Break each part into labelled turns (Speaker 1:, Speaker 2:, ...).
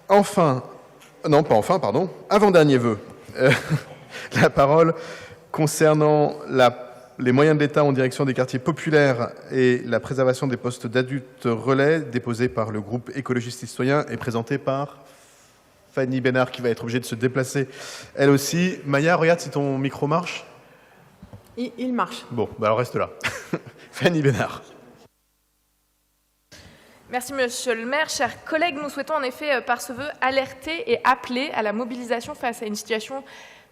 Speaker 1: Enfin, non pas enfin, pardon, avant-dernier vœu. La parole concernant les moyens de l'État en direction des quartiers populaires et la préservation des postes d'adultes relais, déposé par le groupe écologiste citoyen et présenté par Fanny Bénard, qui va être obligée de se déplacer elle aussi. Maya, regarde si ton micro marche.
Speaker 2: Il marche.
Speaker 1: Bon, bah alors reste là. Fanny Bénard.
Speaker 3: Merci Monsieur le maire. Chers collègues, nous souhaitons en effet, par ce vœu, alerter et appeler à la mobilisation face à une situation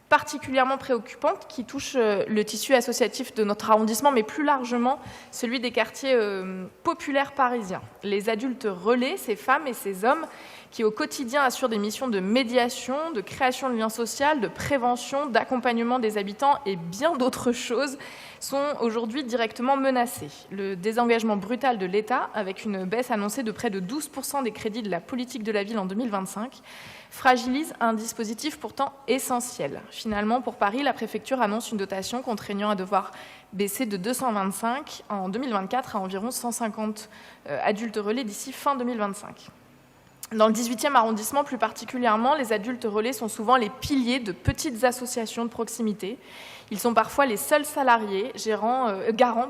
Speaker 3: particulièrement préoccupante qui touche le tissu associatif de notre arrondissement, mais plus largement celui des quartiers populaires parisiens. Les adultes relais, ces femmes et ces hommes qui au quotidien assurent des missions de médiation, de création de liens sociaux, de prévention, d'accompagnement des habitants et bien d'autres choses, sont aujourd'hui directement menacés. Le désengagement brutal de l'État, avec une baisse annoncée de près de 12% des crédits de la politique de la ville en 2025, fragilise un dispositif pourtant essentiel. Finalement, pour Paris, la préfecture annonce une dotation contraignant à devoir baisser de 225 en 2024 à environ 150 adultes relais d'ici fin 2025. Dans le 18e arrondissement, plus particulièrement, les adultes relais sont souvent les piliers de petites associations de proximité. Ils sont parfois les seuls salariés garants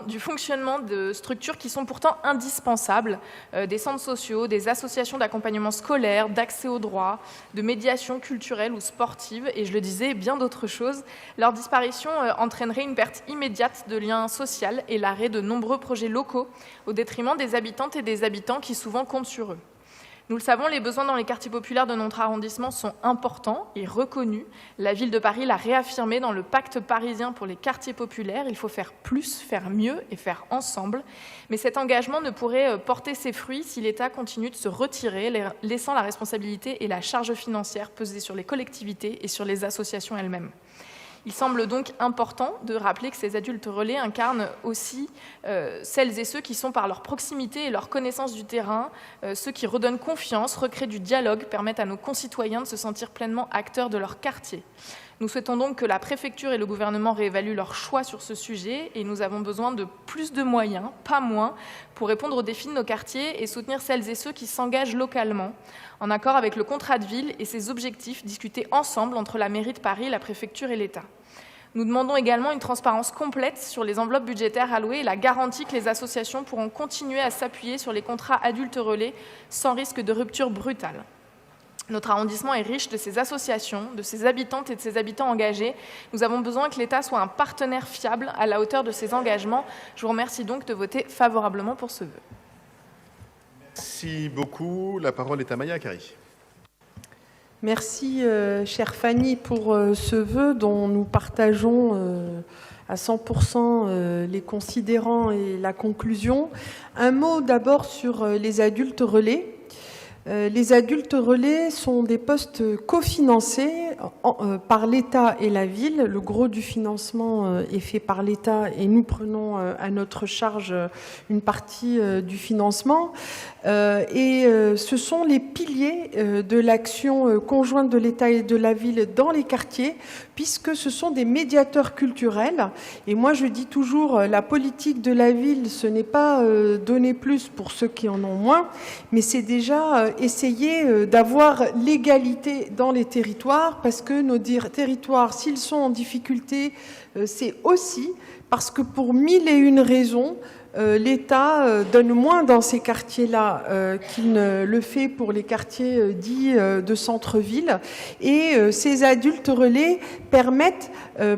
Speaker 3: du fonctionnement de structures qui sont pourtant indispensables, des centres sociaux, des associations d'accompagnement scolaire, d'accès aux droits, de médiation culturelle ou sportive, et je le disais, bien d'autres choses. Leur disparition entraînerait une perte immédiate de liens sociaux et l'arrêt de nombreux projets locaux au détriment des habitantes et des habitants qui souvent comptent sur eux. Nous le savons, les besoins dans les quartiers populaires de notre arrondissement sont importants et reconnus. La ville de Paris l'a réaffirmé dans le pacte parisien pour les quartiers populaires. Il faut faire plus, faire mieux et faire ensemble. Mais cet engagement ne pourrait porter ses fruits si l'État continue de se retirer, laissant la responsabilité et la charge financière peser sur les collectivités et sur les associations elles-mêmes. Il semble donc important de rappeler que ces adultes relais incarnent aussi celles et ceux qui sont par leur proximité et leur connaissance du terrain, ceux qui redonnent confiance, recréent du dialogue, permettent à nos concitoyens de se sentir pleinement acteurs de leur quartier. Nous souhaitons donc que la préfecture et le gouvernement réévaluent leurs choix sur ce sujet et nous avons besoin de plus de moyens, pas moins, pour répondre aux défis de nos quartiers et soutenir celles et ceux qui s'engagent localement, en accord avec le contrat de ville et ses objectifs discutés ensemble entre la mairie de Paris, la préfecture et l'État. Nous demandons également une transparence complète sur les enveloppes budgétaires allouées et la garantie que les associations pourront continuer à s'appuyer sur les contrats adultes relais sans risque de rupture brutale. Notre arrondissement est riche de ces associations, de ses habitantes et de ses habitants engagés. Nous avons besoin que l'État soit un partenaire fiable à la hauteur de ses engagements. Je vous remercie donc de voter favorablement pour ce vœu.
Speaker 1: Merci beaucoup. La parole est à Maya Akari.
Speaker 2: Merci, chère Fanny, pour ce vœu dont nous partageons à 100% les considérants et la conclusion. Un mot d'abord sur les adultes relais. Les adultes relais sont des postes cofinancés par l'État et la ville. Le gros du financement est fait par l'État et nous prenons à notre charge une partie du financement. Ce sont les piliers de l'action conjointe de l'État et de la ville dans les quartiers, puisque ce sont des médiateurs culturels. Et moi, je dis toujours, la politique de la ville, ce n'est pas donner plus pour ceux qui en ont moins, mais c'est déjà essayer d'avoir l'égalité dans les territoires, parce que nos territoires, s'ils sont en difficulté, c'est aussi parce que pour 1001 raisons, l'État donne moins dans ces quartiers-là qu'il ne le fait pour les quartiers dits de centre-ville. Et ces adultes relais permettent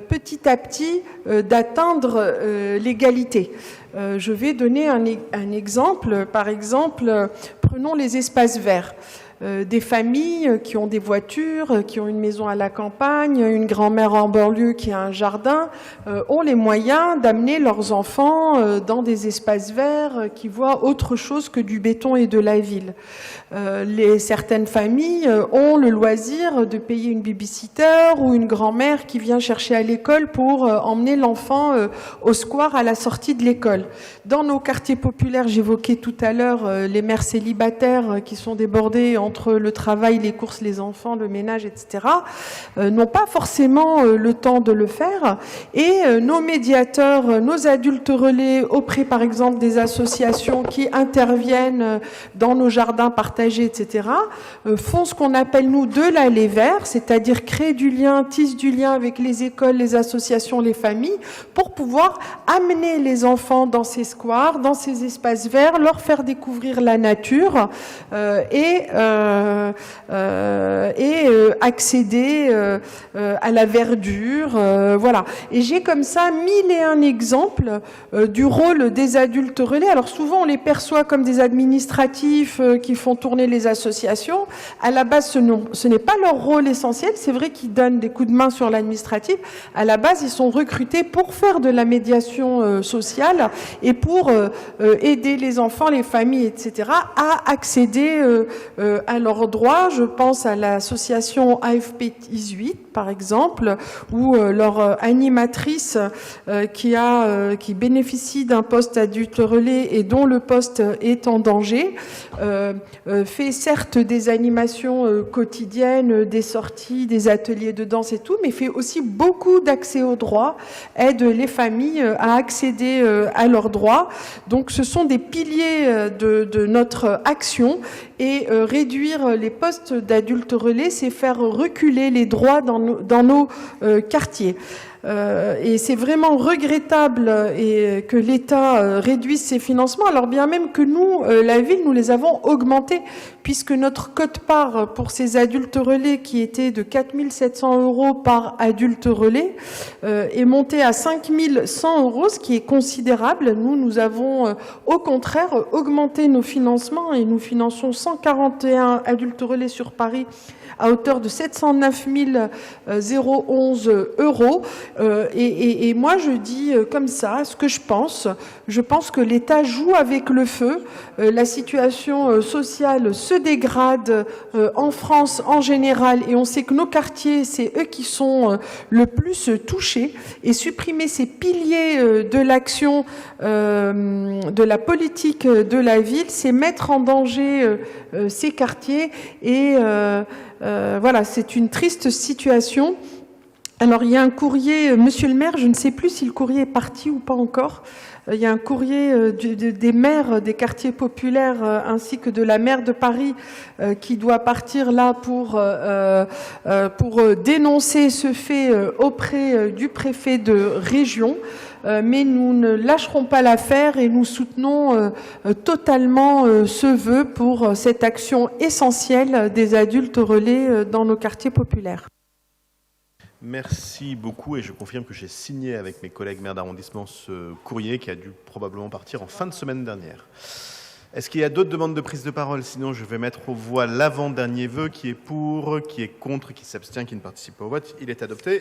Speaker 2: petit à petit d'atteindre l'égalité. Je vais donner un exemple. Par exemple, prenons les espaces verts. Des familles qui ont des voitures, qui ont une maison à la campagne, une grand-mère en banlieue qui a un jardin, ont les moyens d'amener leurs enfants dans des espaces verts qui voient autre chose que du béton et de la ville. Certaines familles ont le loisir de payer une babysitter ou une grand-mère qui vient chercher à l'école pour emmener l'enfant au square à la sortie de l'école. Dans nos quartiers populaires, j'évoquais tout à l'heure les mères célibataires qui sont débordées entre le travail, les courses, les enfants, le ménage, etc., n'ont pas forcément le temps de le faire. Et nos médiateurs, nos adultes relais auprès, par exemple, des associations qui interviennent dans nos jardins partagés, etc., font ce qu'on appelle, nous, de l'aller vers, c'est-à-dire créer du lien, tissent du lien avec les écoles, les associations, les familles, pour pouvoir amener les enfants dans ces squares, dans ces espaces verts, leur faire découvrir la nature et accéder à la verdure. Voilà. Et j'ai comme ça 1001 exemples du rôle des adultes relais. Alors souvent, on les perçoit comme des administratifs qui font tourner les associations. À la base, ce n'est pas leur rôle essentiel. C'est vrai qu'ils donnent des coups de main sur l'administratif. À la base, ils sont recrutés pour faire de la médiation sociale et pour aider les enfants, les familles, etc., à accéder à leurs droits. Je pense à l'association AFP 18, par exemple, où leur animatrice qui bénéficie d'un poste adulte relais et dont le poste est en danger, fait certes des animations quotidiennes, des sorties, des ateliers de danse et tout, mais fait aussi beaucoup d'accès aux droits, aide les familles à accéder à leurs droits. Donc ce sont des piliers de notre action, et réduire les postes d'adultes relais, c'est faire reculer les droits dans nos quartiers. Et c'est vraiment regrettable que l'État réduise ses financements, alors bien même que nous, la ville, nous les avons augmentés, puisque notre quote-part pour ces adultes relais, qui était de 4 700 € par adulte relais, est montée à 5 100 €, ce qui est considérable. Nous avons au contraire augmenté nos financements, et nous finançons 141 adultes relais sur Paris à hauteur de 709 011 €. Et moi, je dis comme ça ce que je pense. Je pense que l'État joue avec le feu. La situation sociale se dégrade en France en général, et on sait que nos quartiers, c'est eux qui sont le plus touchés. Et supprimer ces piliers de l'action, de la politique de la ville, c'est mettre en danger ces quartiers. Et voilà, c'est une triste situation. Alors, il y a un courrier, monsieur le maire, je ne sais plus si le courrier est parti ou pas encore. Il y a un courrier des maires des quartiers populaires ainsi que de la maire de Paris qui doit partir là pour dénoncer ce fait auprès du préfet de région. Mais nous ne lâcherons pas l'affaire, et nous soutenons totalement ce vœu pour cette action essentielle des adultes relais dans nos quartiers populaires.
Speaker 1: Merci beaucoup, et je confirme que j'ai signé avec mes collègues maires d'arrondissement ce courrier qui a dû probablement partir en fin de semaine dernière. Est-ce qu'il y a d'autres demandes de prise de parole? Sinon, je vais mettre aux voix l'avant-dernier vœu. Qui est pour, qui est contre, qui s'abstient, qui ne participe pas au vote? Il est adopté.